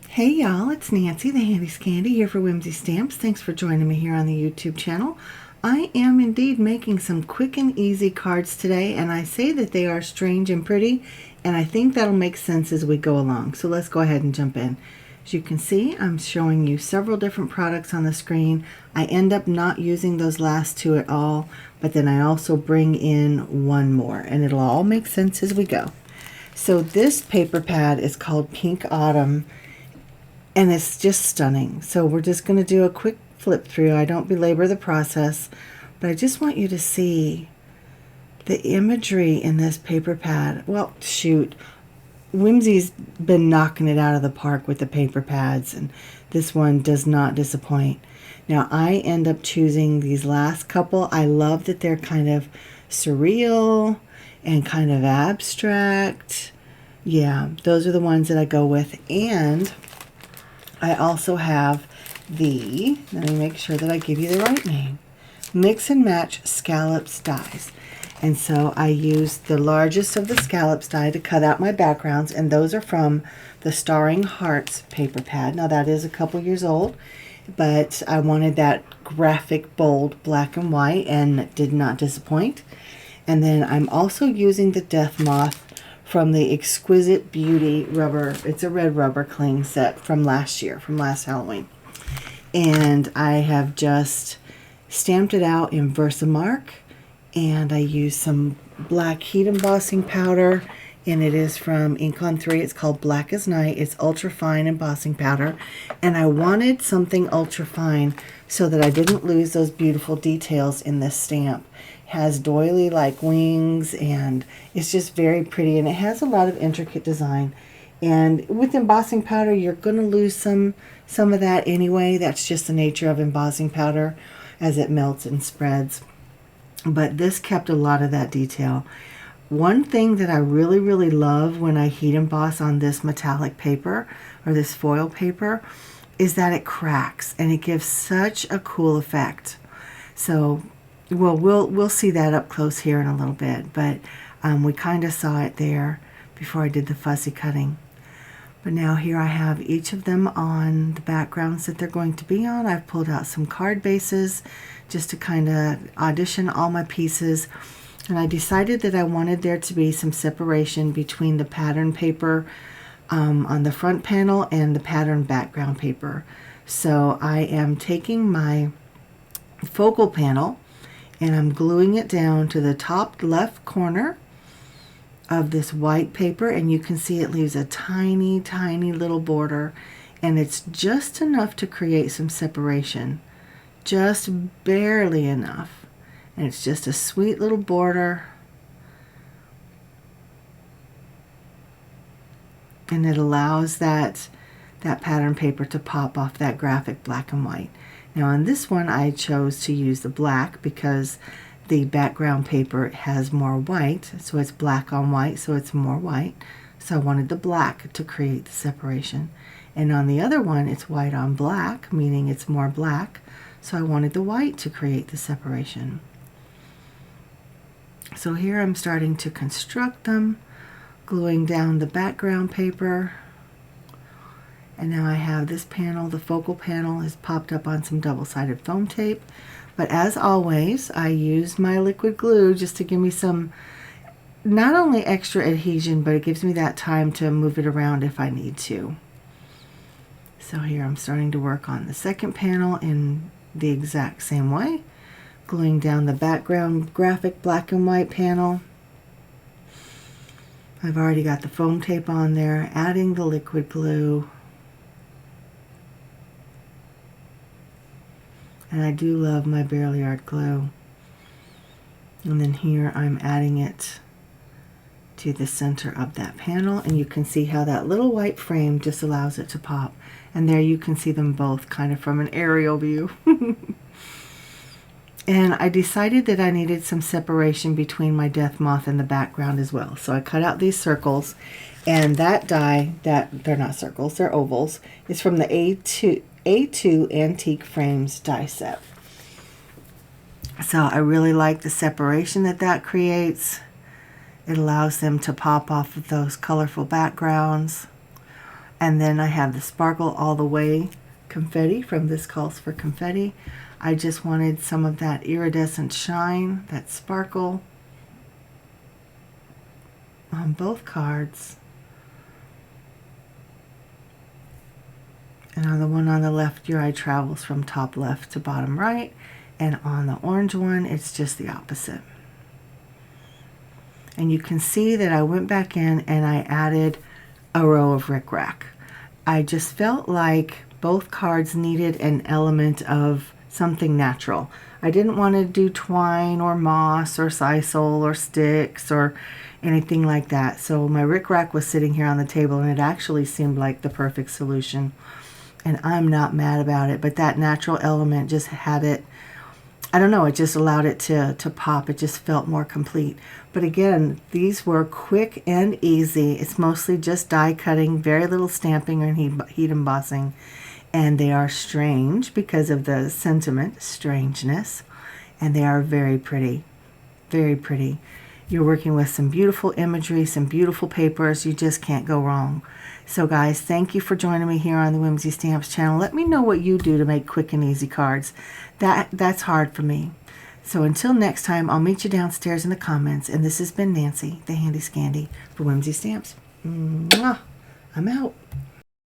Hey y'all, it's Nancy, the Handy Scandy, here for Whimsy Stamps. Thanks for joining me here on the YouTube channel. I am indeed making some quick and easy cards today, and I say that they are strange and pretty, and I think that'll make sense as we go along. So let's go ahead and jump in. As you can see, I'm showing you several different products on the screen. I end up not using those last two at all, but then I also bring in one more, and it'll all make sense as we go. So this paper pad is called Pink Autumn, and it's just stunning. So we're just going to do a quick flip through. I don't belabor the process, but I just want you to see the imagery in this paper pad. Well, shoot, Whimsy's been knocking it out of the park with the paper pads, and this one does not disappoint. Now I end up choosing these last couple. I love that they're kind of surreal and kind of abstract. Yeah, those are the ones that I go with. And I also have let me make sure that I give you the right name, Mix and Match Scallops dies. And so I used the largest of the scallops die to cut out my backgrounds, and those are from the Starring Hearts paper pad. Now that is a couple years old, but I wanted that graphic, bold black and white, and did not disappoint. And then I'm also using the Death Moth from the Exquisite Beauty rubber. It's a red rubber cling set from last year, from last Halloween. And I have just stamped it out in Versamark, and I used some black heat embossing powder, and it is from Ink on 3. It's called Black as Night. It's ultra fine embossing powder, and I wanted something ultra fine so that I didn't lose those beautiful details in this stamp. It has doily like wings, and it's just very pretty, and it has a lot of intricate design. And with embossing powder, you're going to lose some of that anyway. That's just the nature of embossing powder as it melts and spreads. But this kept a lot of that detail. One thing that I really, really love when I heat emboss on this metallic paper or this foil paper is that it cracks, and it gives such a cool effect. So, well, we'll see that up close here in a little bit, but we kind of saw it there before I did the fussy cutting. But now here I have each of them on the backgrounds that they're going to be on. I've pulled out some card bases just to kind of audition all my pieces. And I decided that I wanted there to be some separation between the pattern paper on the front panel and the pattern background paper. So I am taking my focal panel and I'm gluing it down to the top left corner of this white paper, and you can see it leaves a tiny, tiny little border, and it's just enough to create some separation, just barely enough. And it's just a sweet little border, and it allows that pattern paper to pop off that graphic black and white. Now on this one I chose to use the black because the background paper has more white, so it's black on white, so it's more white. So I wanted the black to create the separation. And on the other one, it's white on black, meaning it's more black, so I wanted the white to create the separation. So here I'm starting to construct them, gluing down the background paper. And now I have this panel, the focal panel, is popped up on some double-sided foam tape. But as always, I use my liquid glue just to give me some, not only extra adhesion, but it gives me that time to move it around if I need to. So here I'm starting to work on the second panel in the exact same way, gluing down the background graphic black and white panel. I've already got the foam tape on there, adding the liquid glue. And I do love my Barrel Yard glue. And then here I'm adding it to the center of that panel, and you can see how that little white frame just allows it to pop. And there you can see them both kind of from an aerial view. And I decided that I needed some separation between my Death Moth and the background as well. So I cut out these circles, and that die, they're not circles, they're ovals, is from the A2 Antique Frames die set. So I really like the separation that creates. It allows them to pop off of those colorful backgrounds. And then I have the Sparkle All the Way confetti from This Calls for Confetti. I just wanted some of that iridescent shine, that sparkle on both cards. And on the one on the left, your eye travels from top left to bottom right. And on the orange one, it's just the opposite. And you can see that I went back in and I added a row of rickrack. I just felt like both cards needed an element of something natural. I didn't want to do twine or moss or sisal or sticks or anything like that. So my rickrack was sitting here on the table and it actually seemed like the perfect solution. And I'm not mad about it, but that natural element just had it, I don't know, it just allowed it to pop. It just felt more complete. But again, these were quick and easy. It's mostly just die cutting, very little stamping or heat embossing. And they are strange because of the sentiment, strangeness. And they are very pretty, very pretty. You're working with some beautiful imagery, some beautiful papers. You just can't go wrong. So guys, thank you for joining me here on the Whimsy Stamps channel. Let me know what you do to make quick and easy cards. That's hard for me. So until next time, I'll meet you downstairs in the comments. And this has been Nancy, the Handy Scandy for Whimsy Stamps. Mwah. I'm out.